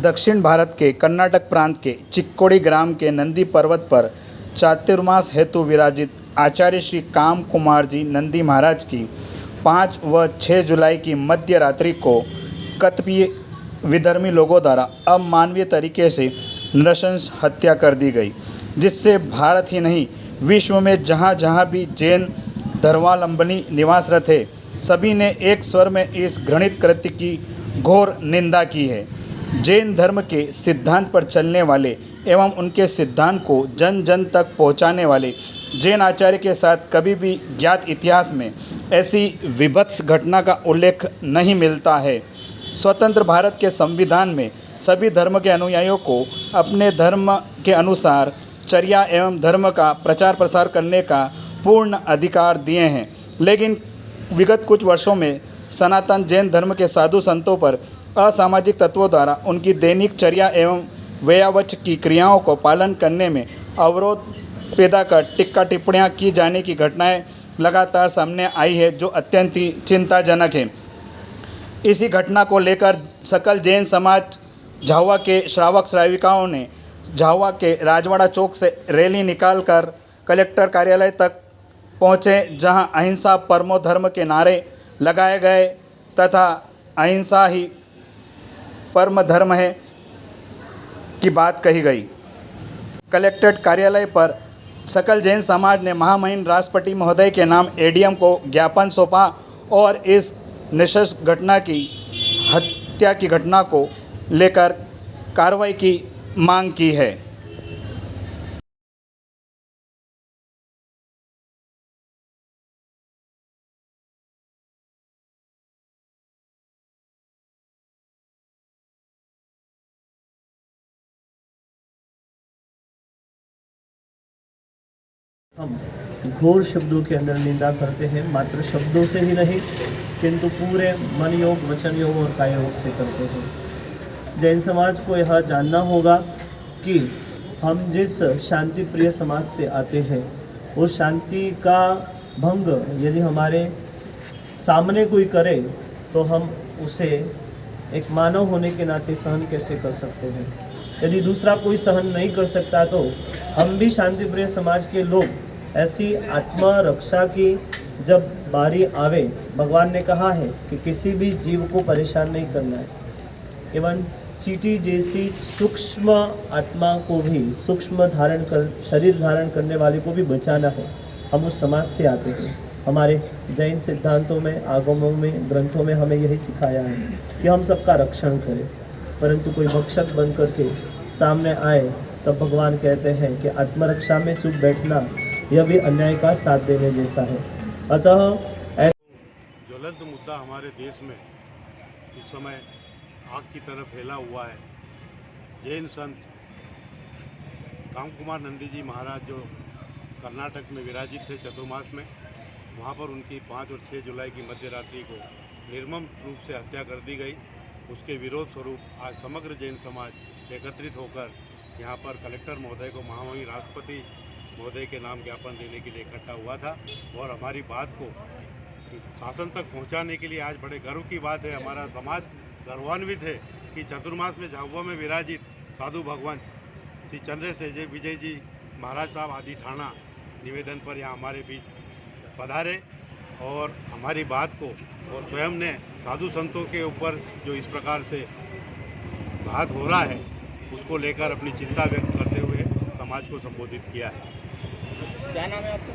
दक्षिण भारत के कर्नाटक प्रांत के चिक्कोड़ी ग्राम के नंदी पर्वत पर चातुर्मास हेतु विराजित आचार्य श्री काम कुमार जी नंदी महाराज की 5 व 6 जुलाई की मध्य रात्रि को कतिपय विधर्मी लोगों द्वारा अमानवीय तरीके से नृशंस हत्या कर दी गई, जिससे भारत ही नहीं विश्व में जहाँ जहाँ भी जैन धर्मावलंबी निवासरत है, सभी ने एक स्वर में इस घृणित कृत्य की घोर निंदा की है। जैन धर्म के सिद्धांत पर चलने वाले एवं उनके सिद्धांत को जन जन तक पहुंचाने वाले जैन आचार्य के साथ कभी भी ज्ञात इतिहास में ऐसी विभत्स घटना का उल्लेख नहीं मिलता है। स्वतंत्र भारत के संविधान में सभी धर्म के अनुयायियों को अपने धर्म के अनुसार चर्या एवं धर्म का प्रचार प्रसार करने का पूर्ण अधिकार दिए हैं, लेकिन विगत कुछ वर्षों में सनातन जैन धर्म के साधु संतों पर असामाजिक तत्वों द्वारा उनकी दैनिक चर्या एवं व्यावच की क्रियाओं को पालन करने में अवरोध पैदा कर टिक्का टिप्पणियाँ की जाने की घटनाएं लगातार सामने आई है, जो अत्यंत ही चिंताजनक है। इसी घटना को लेकर सकल जैन समाज झाहुआ के श्रावक श्राविकाओं ने झाहुआ के राजवाड़ा चौक से रैली निकालकर कलेक्टर कार्यालय तक पहुँचे, जहां अहिंसा परमो धर्म के नारे लगाए गए तथा अहिंसा ही परम धर्म है की बात कही गई। कलेक्ट्रेट कार्यालय पर सकल जैन समाज ने महामहिम राष्ट्रपति महोदय के नाम एडीएम को ज्ञापन सौंपा और इस नृशंस घटना की हत्या की घटना को लेकर कार्रवाई की मांग की है। हम घोर शब्दों के अंदर निंदा करते हैं, मात्र शब्दों से ही नहीं किंतु पूरे मन योग, वचन योग और काय योग से करते हैं। जैन समाज को यह जानना होगा कि हम जिस शांति प्रिय समाज से आते हैं, उस शांति का भंग यदि हमारे सामने कोई करे तो हम उसे एक मानव होने के नाते सहन कैसे कर सकते हैं। यदि दूसरा कोई सहन नहीं कर सकता तो हम भी शांति प्रिय समाज के लोग ऐसी आत्मा रक्षा की जब बारी आवे, भगवान ने कहा है कि किसी भी जीव को परेशान नहीं करना है, एवं चींटी जैसी सूक्ष्म आत्मा को भी सूक्ष्म शरीर धारण करने वाले को भी बचाना है। हम उस समाज से आते हैं। हमारे जैन सिद्धांतों में, आगमों में, ग्रंथों में हमें यही सिखाया है कि हम सबका रक्षण करें, परंतु कोई भक्षक बन करके सामने आए तब भगवान कहते हैं कि आत्मरक्षा में चुप बैठना यह भी अन्याय का साथ देने जैसा है। अतः ज्वलंत मुद्दा हमारे देश में इस समय आग की तरह फैला हुआ है। जैन संत काम कुमार नंदी जी महाराज जो कर्नाटक में विराजित थे चतुर्मास में, वहाँ पर उनकी 5 और 6 जुलाई की मध्य रात्रि को निर्मम रूप से हत्या कर दी गई। उसके विरोध स्वरूप आज समग्र जैन समाज एकत्रित होकर यहाँ पर कलेक्टर महोदय को महामहिम राष्ट्रपति महोदय के नाम ज्ञापन देने के लिए इकट्ठा हुआ था और हमारी बात को शासन तक पहुँचाने के लिए आज बड़े गर्व की बात है। हमारा समाज गर्वान्वित है कि चतुर्मास में झाबुआ में विराजित साधु भगवान श्री चंद्रशेखर विजय जी महाराज साहब आदि ठाणा निवेदन पर यहाँ हमारे बीच पधारे और हमारी बात को और स्वयं ने साधु संतों के ऊपर जो इस प्रकार से घात हो रहा है उसको लेकर अपनी चिंता व्यक्त करते हुए समाज को संबोधित किया है। क्या नाम है आपका?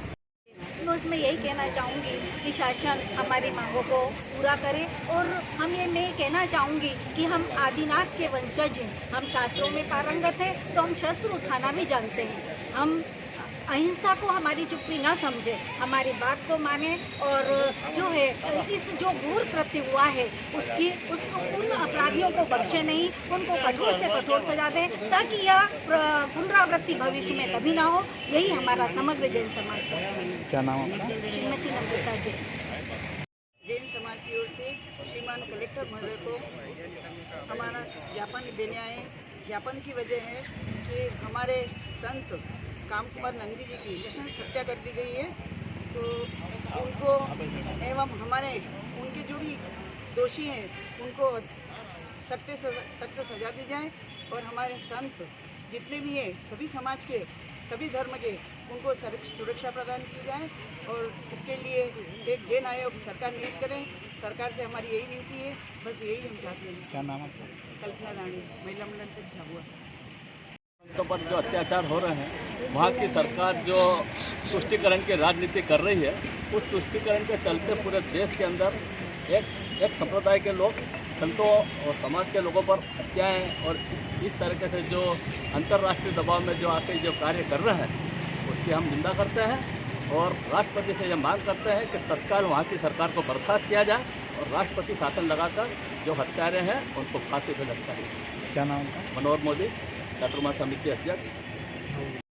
मैं उसमें यही कहना चाहूँगी कि शासन हमारी मांगों को पूरा करे और मैं कहना चाहूँगी कि हम आदिनाथ के वंशज हैं। हम शास्त्रों में पारंगत हैं तो हम शस्त्र उठाना भी जानते हैं। हम अहिंसा को हमारी चुप्पी ना समझे, हमारी बात को माने और जो है इस जो घोर कृत्य हुआ है उसको उन अपराधियों को बख्शे नहीं, उनको कठोर से कठोर सजा दें ताकि यह पुनरावृत्ति भविष्य में कभी ना हो। यही हमारा समग्र जैन समाज है। क्या नाम आपका? श्रीमती नंदिता जी। जैन समाज की ओर से श्रीमान कलेक्टर महोदय को हमारा ज्ञापन देने आए। ज्ञापन की वजह है कि हमारे संत काम कुमार नंदी जी की नृशंस हत्या कर दी गई है, तो उनको एवं हमारे उनके जो भी दोषी हैं उनको सख्त सजा दी जाए और हमारे संत जितने भी हैं सभी समाज के सभी धर्म के उनको सुरक्षा प्रदान की जाए और इसके लिए एक जैन आयोग सरकार नियुक्त करें। सरकार से हमारी यही विनती है, बस यही हम चाहते हैं। क्या नाम आपका? कल्पना रानी, महिला मंडल तक झाबुआ। संतों पर जो अत्याचार हो रहे हैं, वहाँ की सरकार जो तुष्टीकरण की राजनीति कर रही है, उस तुष्टीकरण के चलते पूरे देश के अंदर एक संप्रदाय के लोग संतों और समाज के लोगों पर हत्याएं और इस तरीके से जो अंतर्राष्ट्रीय दबाव में जो आके जो कार्य कर रहे हैं, उसकी हम निंदा करते हैं और राष्ट्रपति से यह मांग करते हैं कि तत्काल वहाँ की सरकार को बर्खास्त किया जाए और राष्ट्रपति शासन लगाकर जो हत्यारे हैं उनको फांसी पर लटकाया जाए। क्या नाम आपका? मनोहर मोदी, चातुर्मास समिति अध्यक्ष।